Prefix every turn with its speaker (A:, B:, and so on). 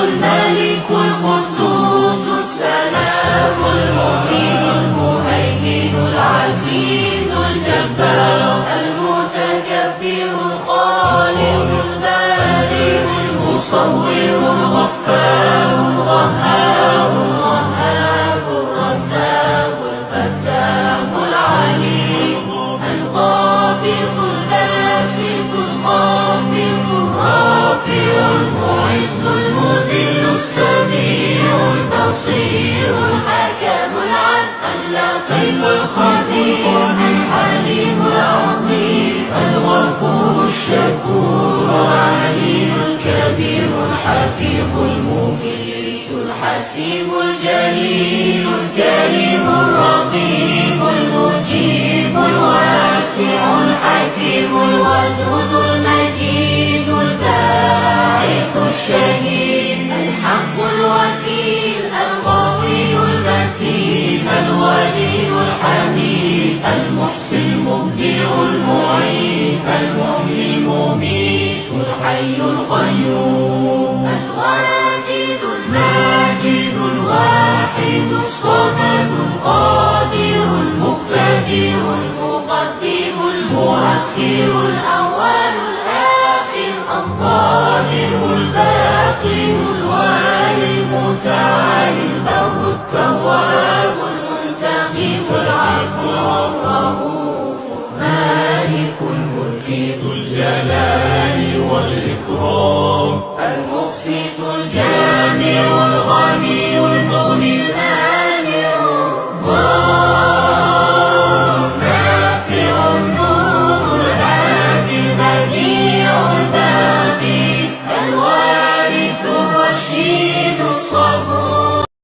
A: الملك القدوس السلام المؤمن المهيمن العزيز الجبار المتكبر الخالق البارئ المصور الغفار القهار الوهاب الرزاق الفتاح العليم القابض الباسط الخافض الرافع المعز المذل السميع البصير الحكم العدل اللطيف الخبير الحليم العظيم الغفور الشكور العليم الكبير الحفيظ المميت الحسيب الجليل الكريم الرقيب المجيب الواسع الحكيم الودود المجيد الباعث الشهيد الحق الوكيل القوي المتين الولي الحميد المحسن المبدع المعيد المحيي المميت الحي القيوم الواجد الماجد الواحد الصمد القادر المقتدر المقدم المؤخر الأول الآخر الظاهر الباطن الوالي المتعال